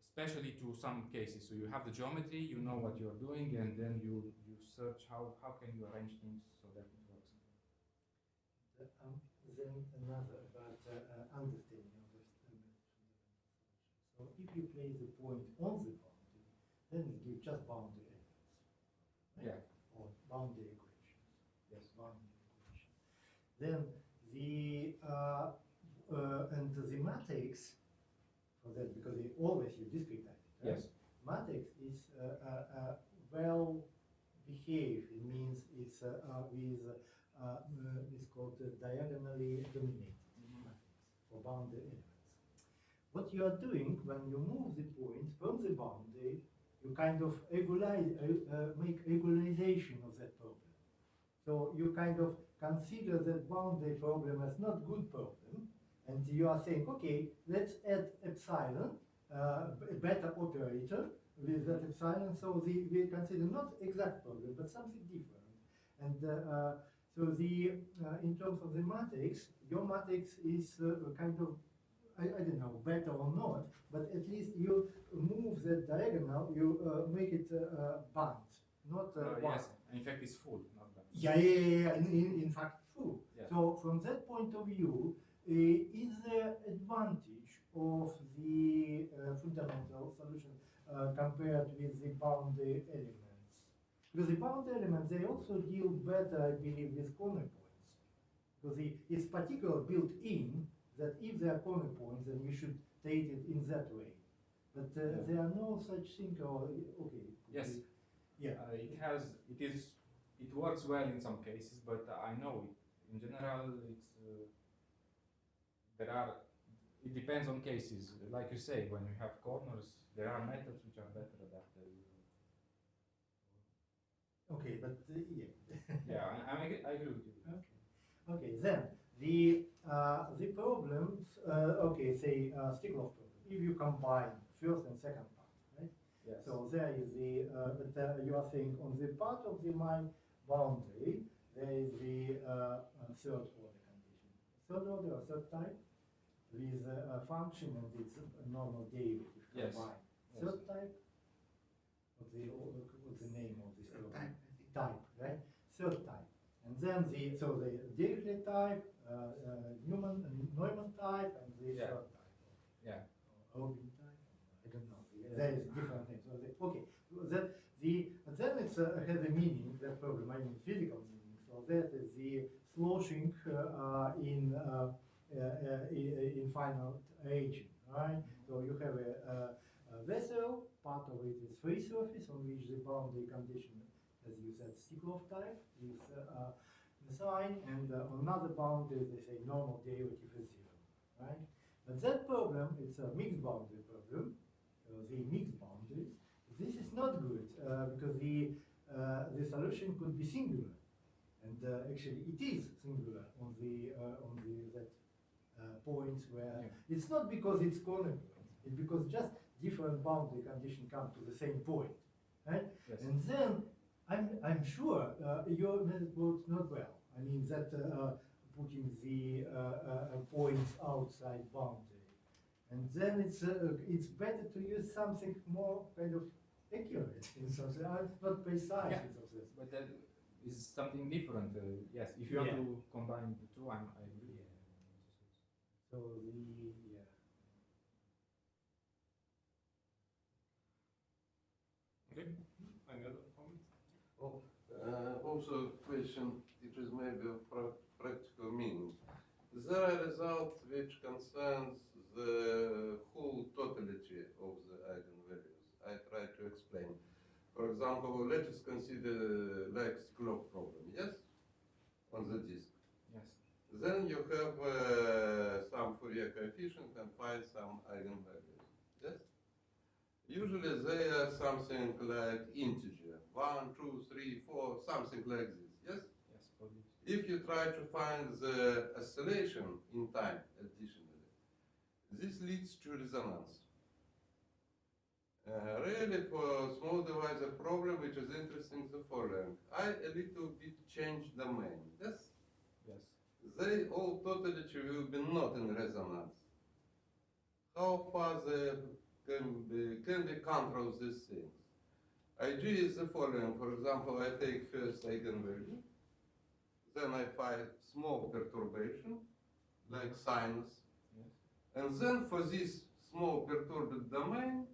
especially to some cases. So you have the geometry, you know what you're doing, and then you search how can you arrange things so that it works. Then another about understanding of the fundamental solution. So if you place the point on the boundary, then it gives just boundary elements. Right? Yeah. Or boundary equations. Yes, boundary equations. Then and the matrix for that, because they always use discretize it. Right? Yes. Matrix is well behaved. It means it's it's called diagonally dominated matrix for boundary elements. What you are doing when you move the point from the boundary, you kind of make regularization of that problem. So you kind of consider that boundary problem as not good problem, and you are saying, okay, let's add epsilon, a better operator with that epsilon, so we consider not exact problem, but something different. And so in terms of the matrix, your matrix is kind of, I don't know, better or not, but at least you move the diagonal, you make it bound, not yes, in fact it's full, not bound. Yeah. In fact, full. Yeah. So from that point of view, is the advantage of the fundamental solution compared with the boundary elements? Because the boundary elements, they also deal better, I believe, with corner points. Because it's particularly built in that if there are corner points, then you should treat it in that way. But there are no such thing, or, okay. Yes. Yeah. It works well in some cases, but I know in general it depends on cases. Like you say, when you have corners, there are methods which are better adapted. Okay, but yeah. Yeah, I agree with you. Okay. Okay, then the problems. Okay, say Stickler problem. If you combine first and second part, right? Yes. So there is the. But you are saying on the part of the boundary there is the third order condition. Third order or third type with a function and its normal derivative Yes. combined. Yes. Third type. What's the name of this Third problem? type, I think. Type, right? Third type. And then the Dirichlet type, Neumann type, and the Yeah. third type. Yeah. Rubin type. I don't know. There is different things. So okay. Then it has a meaning. That problem, I mean physical meaning. So that is the sloshing in finite region, right? So you have a vessel. Part of it is free surface on which the boundary condition, as you said, Stickler type is the sign, and on another boundary they say normal derivative is zero, right? But that problem, it's a mixed boundary problem. The mixed boundaries. This is not good because the solution could be singular, and actually it is singular on the that points where it's not because it's corner points. It's because just different boundary conditions come to the same point, right? Yes. And then I'm sure your method works not well. I mean that putting the points outside boundary, and then it's better to use something more kind of accurate in something, not precise Yeah. in something. But that is something different. Yes, if you want to combine the two, I agree. Yeah. So yeah. Okay. Any other comments? Oh, also question, it is maybe of practical meaning. There are results which concerns the whole totality of the eigenvalues. I try to explain. For example, let us consider like Stickler problem, yes? On the disk. Yes. Then you have some Fourier coefficient and find some eigenvalues, yes? Usually they are something like integer, 1, 2, 3, 4, something like this, yes? Yes, probably. If you try to find the oscillation in time additionally, this leads to resonance. Really, for small divisor problem, which is interesting, the following. I a little bit change domain, yes? Yes. They all totality will be not in resonance. How far they can we control these things? Idea is the following. For example, I take first eigenvalue, then I find small perturbation, like sinus, Yes. and then for this small perturbed domain,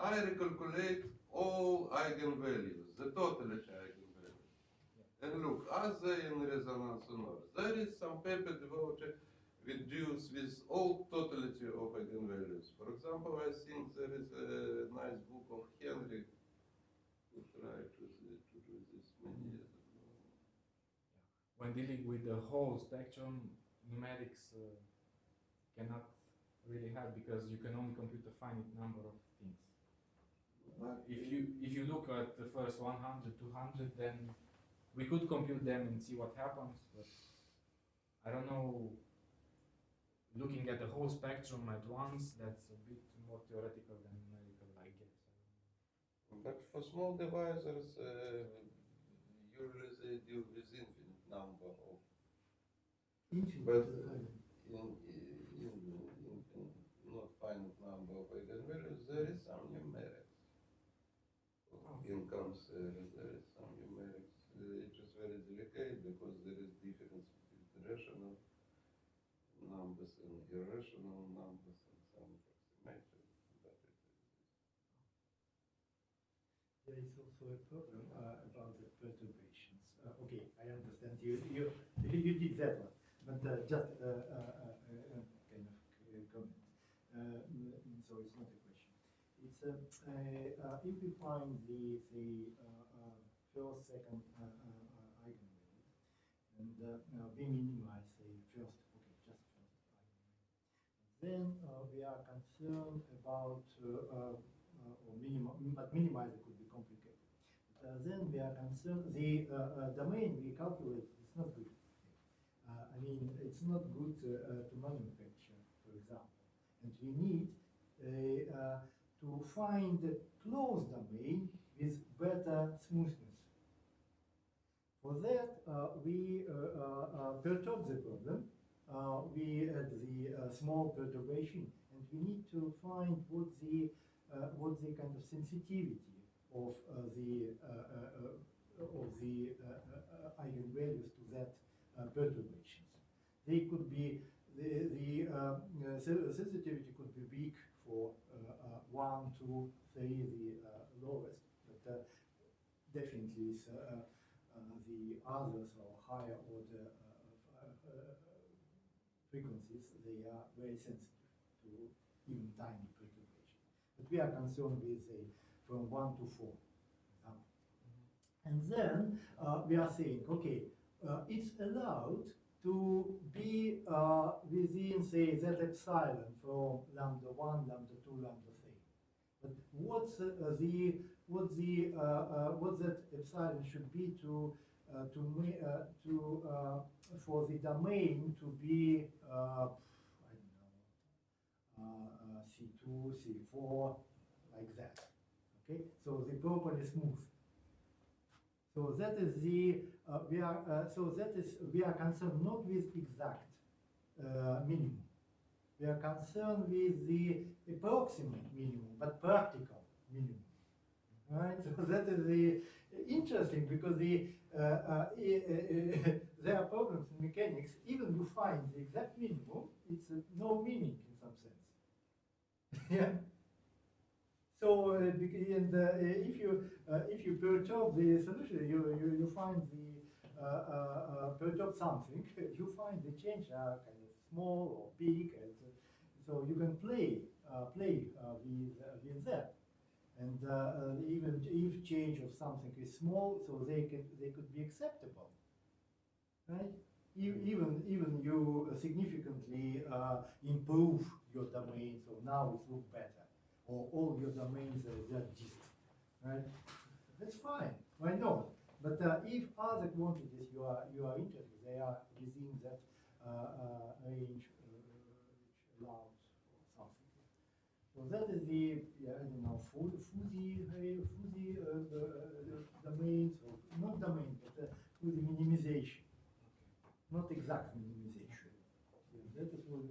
I recalculate all eigenvalues, the totality eigenvalues. Yeah. And look, are they in resonance or not? There is some paper devoted which deals with all totality of eigenvalues. For example, I think there is a nice book of Henry who tried to do this many years ago. When dealing with the whole spectrum, numerics cannot really help because you can only compute a finite number of things. If you look at the first 100, 200, then we could compute them and see what happens, but I don't know, looking at the whole spectrum at once, that's a bit more theoretical than numerical, I guess. But for small divisors, usually they deal with infinite number of. But in not finite number of eigenvalues, there is some numerics. In comes there is some numerics. It is very delicate because there is difference between rational numbers and irrational numbers and some approximations. But it is. There is also a problem about the perturbations. Okay, I understand you did that one, but just kind of so it's not a question. It's if we find the first, second eigenvalue, and we minimize the first, okay, just first eigenvalue, then we are concerned about or minimum, but minimize could be complicated. Then we are concerned the domain we calculate is not good. I mean, it's not good to manufacture, for example, and we need to find a closed domain with better smoothness. For that, we perturb the problem. We add the small perturbation, and we need to find what the kind of sensitivity of the eigenvalues to that perturbations. They could be the sensitivity could be big for 1, 2, 3, the lowest, but definitely the others or higher order frequencies, they are very sensitive to even tiny perturbation. But we are concerned with from 1 to 4. And then we are saying, okay, it's allowed to be within, say, that epsilon from lambda 1, lambda 2, lambda 3. But what that epsilon should be for the domain to be I don't know, C2, C4, like that. Okay, so the properly smooth. So that is the we are concerned not with exact minimum. We are concerned with the approximate minimum, but practical minimum. Right. So that is the interesting because there are problems in mechanics. Even you find the exact minimum, it's no meaning in some sense. Yeah. So if you perturb the solution, you find the perturb something. You find the change are kind of small or big, and so you can play with that. And even if change of something is small, so they could be acceptable, right? Even you significantly improve your domain, so now it looks better, or all your domains are distant, right? That's fine. Why not? But if other quantities you are interested, they are within that range which allows for something. So that is the I don't know fuzzy domains, or not domain, but fuzzy minimization, not exact minimization. Yeah, that is what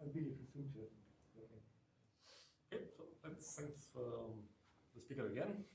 I believe it's interesting. Okay, so let's thanks the speaker again.